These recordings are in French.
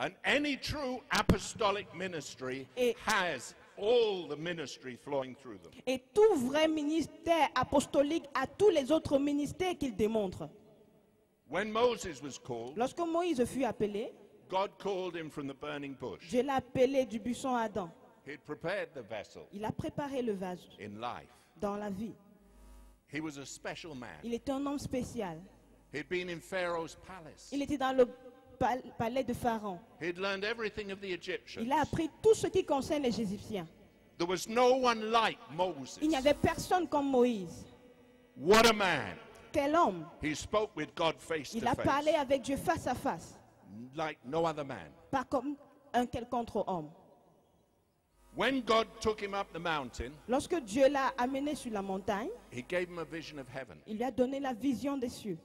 And any true apostolic ministry has all the ministry flowing through them. Et tout vrai ministère apostolique a tous les autres ministères qu'il démontre. When Moses was called, Lorsque Moïse fut appelé, God called him from the burning bush. Dieu l'a appelé du buisson Adam. He'd prepared the vessel Il a préparé le vase in life. dans la vie. He was a special man. Il était un homme spécial. He'd been in Pharaoh's palace. Il était dans le palais de Pharaon. He'd learned everything of the Egyptians. Il a appris tout ce qui concerne les Égyptiens. There was no one like Moses. Il n'y avait personne comme Moïse. What a man. Quel homme! He spoke with God face Il to a parlé face, avec Dieu face à face, like no other man. pas comme un quelconque autre homme. When God took him up the mountain, Lorsque Dieu l'a amené sur la montagne, he gave him a vision of heaven. il lui a donné la vision des cieux.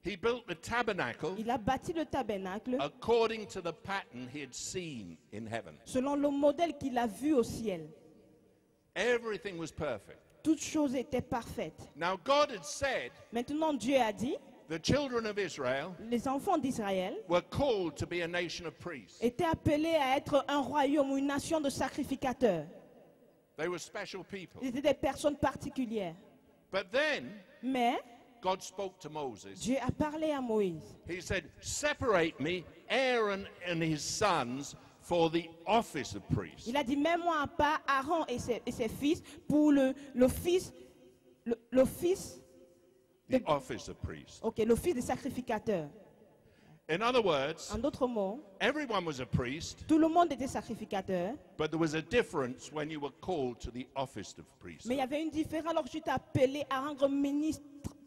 He built the tabernacle Il a bâti le tabernacle according to the pattern he had seen in heaven. selon le modèle qu'il a vu au ciel. Everything was perfect. Toutes choses étaient parfaites. Now God had said Maintenant, Dieu a dit, the children of Israel les enfants d'Israël were called to be a nation of priests. étaient appelés à être un royaume ou une nation de sacrificateurs. They were special people. Ils étaient des personnes particulières. But then Mais God spoke to Moses. Dieu a parlé à Moïse. He said, separate me, Aaron and his sons, for the office of priest. Il a dit, mets-moi à part Aaron et ses fils pour l'office The office of priest. l'office des sacrificateurs. In other words, En d'autres mots, everyone was a priest, tout le monde était sacrificateur, but there was a difference when you were called to the office of priest. mais il y avait une différence lorsque tu t'es appelé à rendre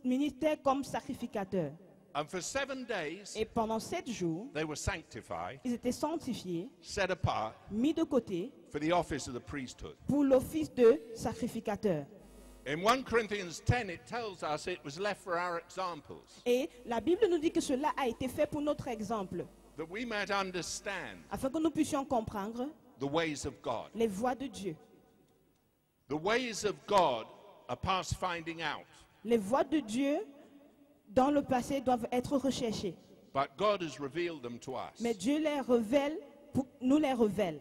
ministère comme sacrificateur. And for 7 days, Et pendant 7 jours, they were sanctified, ils étaient sanctifiés, set apart mis de côté for the office of the priesthood. pour l'office de sacrificateur. In 1 Corinthians 10, it tells us it was left for our examples, Et la Bible nous dit que cela a été fait pour notre exemple, that we might understand afin que nous puissions comprendre the ways of God. les voies de Dieu. The ways of God are past finding out, Les voies de Dieu dans le passé doivent être recherchées. but God has revealed them to us Mais Dieu les révèle, nous les révèle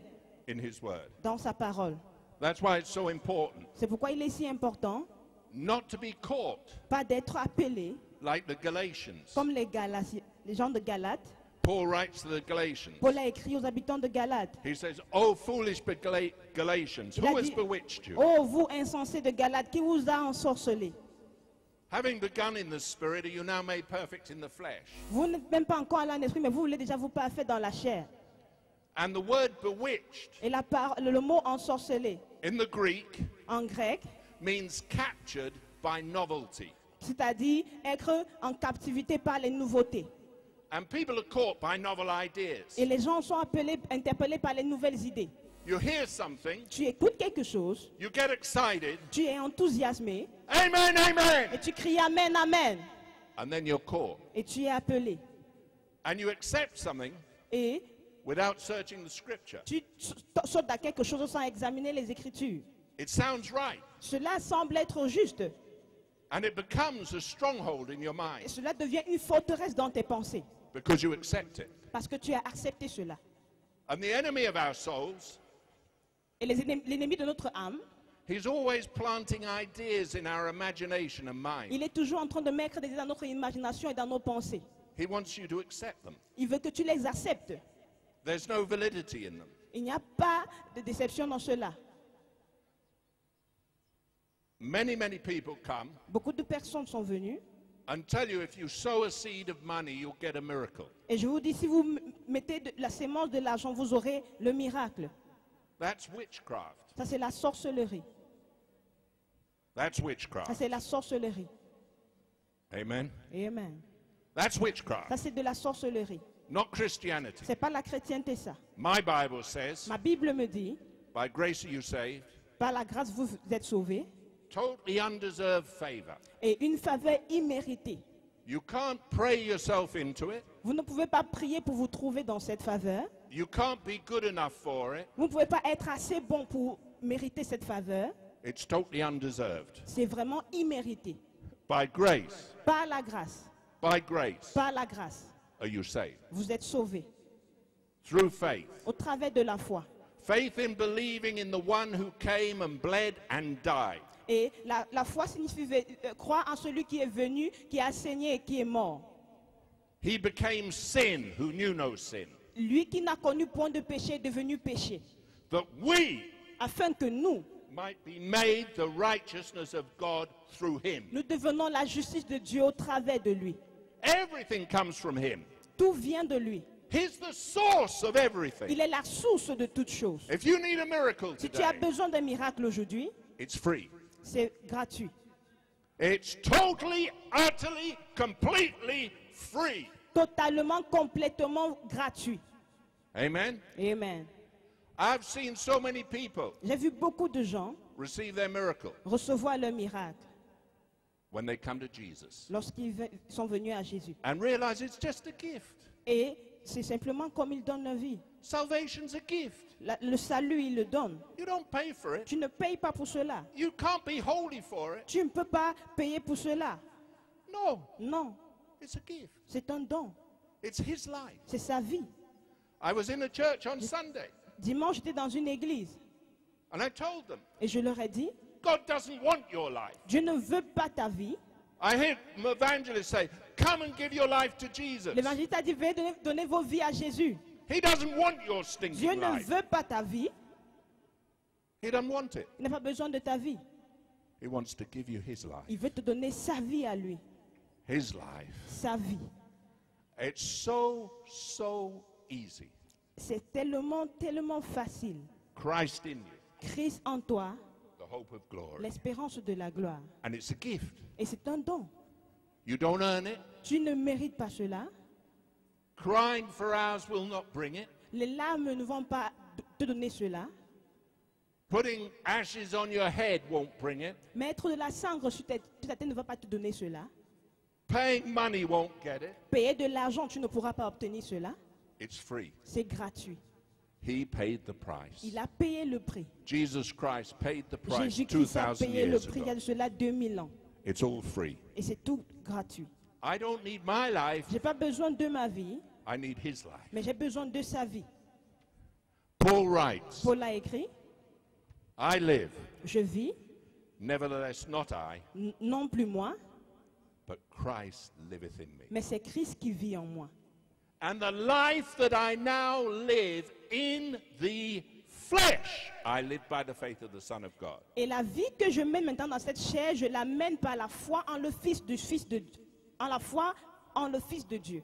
in His Word. dans sa parole. That's why it's so important C'est pourquoi il est si important, not to be caught pas d'être appelé like the Galatians. comme les gens de Galate. Paul writes to the Galatians. Paul a écrit aux habitants de Galate. He says, "Oh, foolish Galatians, Il a who has dit, bewitched you? oh, vous insensés de Galate, qui vous a ensorcelé? Having begun in the Spirit, are you now made perfect in the flesh?" Vous n'êtes même pas encore allé en esprit, mais vous voulez déjà vous parfaire dans la chair. And the word bewitched Et le mot ensorcelé in the Greek en grec, means captured by novelty. c'est-à-dire être en captivité par les nouveautés. And people are caught by novel ideas. Et les gens sont interpellés par les nouvelles idées. You hear something, Tu écoutes quelque chose, you get excited, tu es enthousiasmé, amen, amen, et tu cries Amen, Amen, and then you're caught. et tu es appelé. And you accept something Et without searching the scripture. tu sautes à quelque chose sans examiner les Écritures. It sounds right. Cela semble être juste. And it becomes a stronghold in your Et mind cela devient une forteresse dans tes pensées. because you accept it. Parce que tu as accepté cela. And the enemy of our souls, Et l'ennemi de notre âme, he's always planting ideas in our imagination and mind. il est toujours en train de mettre des idées dans notre imagination et dans nos pensées. He wants you to accept them. Il veut que tu les acceptes. There's no validity in them. Il n'y a pas de déception dans cela. Many people come Beaucoup de personnes sont venues and tell you if you sow a seed of money, you'll get a miracle. et je vous dis, si vous mettez la sémence de l'argent, vous aurez le miracle. That's witchcraft. Ça, c'est la sorcellerie. That's Ça, witchcraft. c'est la sorcellerie. Amen. Amen. That's Ça, witchcraft, c'est de la sorcellerie. not Christianity. C'est pas la chrétienté, ça. My Bible says, Ma Bible me dit, by grace are you saved, par la grâce, vous êtes sauvés. totally undeserved favor. Et une faveur imméritée. You can't pray yourself into it. Vous ne pouvez pas prier pour vous trouver dans cette faveur. You can't be good enough for it. Vous ne pouvez pas être assez bon pour mériter cette faveur. It's totally undeserved. C'est vraiment immérité. By grace, Par la grâce. by grace Par la grâce. are you saved. Vous êtes sauvés. through faith. au travers de la foi. Faith in believing in the one who came and bled and died. Et la foi signifie croire en celui qui est venu, qui a saigné et qui est mort. He became sin who knew no sin, Lui qui n'a connu point de péché est devenu péché, that we afin que nous might be made the righteousness of God through him. nous devenons la justice de Dieu au travers de lui. Everything comes from him. Tout vient de lui. He's the source of everything. Il est la source de toutes choses. If you need a miracle Si tu as today, besoin d'un miracle aujourd'hui, it's free. c'est gratuit. It's totally, utterly, completely free. Totalement, complètement gratuit. Amen. Amen. I've seen so many people J'ai vu beaucoup de gens receive their miracle recevoir leur miracle when they come to Jesus lorsqu'ils sont venus à Jésus. and realize it's just a gift. Et c'est simplement comme ils donnent leur vie. Salvation's a gift. Le salut, il le donne. You don't pay for it. Tu ne payes pas pour cela. You can't be holy for it. Tu ne peux pas payer pour cela. No, Non, it's a gift. c'est un don. It's his life. C'est sa vie. I was in a church on Sunday Dimanche, j'étais dans une église and I told them, et je leur ai dit, God doesn't want your life. Dieu ne veut pas ta vie. I heard an evangelist say, come and give your life to Jesus. L'évangile a dit, veuillez donner vos vies à Jésus. He doesn't want your Dieu stinking ne life. veut pas ta vie. He doesn't want it. Il n'a pas besoin de ta vie. He wants to give you his life. Il veut te donner sa vie à lui. His life. Sa vie. It's so, so easy. C'est tellement, tellement facile. Christ in you, Christ en toi, the hope of glory. l'espérance de la gloire. And it's a gift. Et c'est un don. You don't earn it. Tu ne mérites pas cela. Crying for hours will not bring it. Les larmes ne vont pas te donner cela. Putting ashes on your head won't bring it. Mettre de la cendre sur ta tête ne va pas te donner cela. Paying money won't get it. Payer de l'argent, tu ne pourras pas obtenir cela. It's free. C'est gratuit. He paid the price. Il a payé le prix. Jesus Christ paid the price Jésus-Christ a 2,000 payé le years prix il y a ago. de cela 2000 ans. It's all free. Et c'est tout gratuit. I don't need my life. Je n'ai pas besoin de ma vie, I need his life. mais j'ai besoin de sa vie. Paul writes, Paul a écrit, I live, je vis, nevertheless not I, non plus moi, but Christ liveth in me. mais c'est Christ qui vit en moi. And the life that I now live in the flesh, I live by the faith of the Son of God. Et la vie que je mène maintenant dans cette chair, je la mène par la foi en le Fils de Dieu.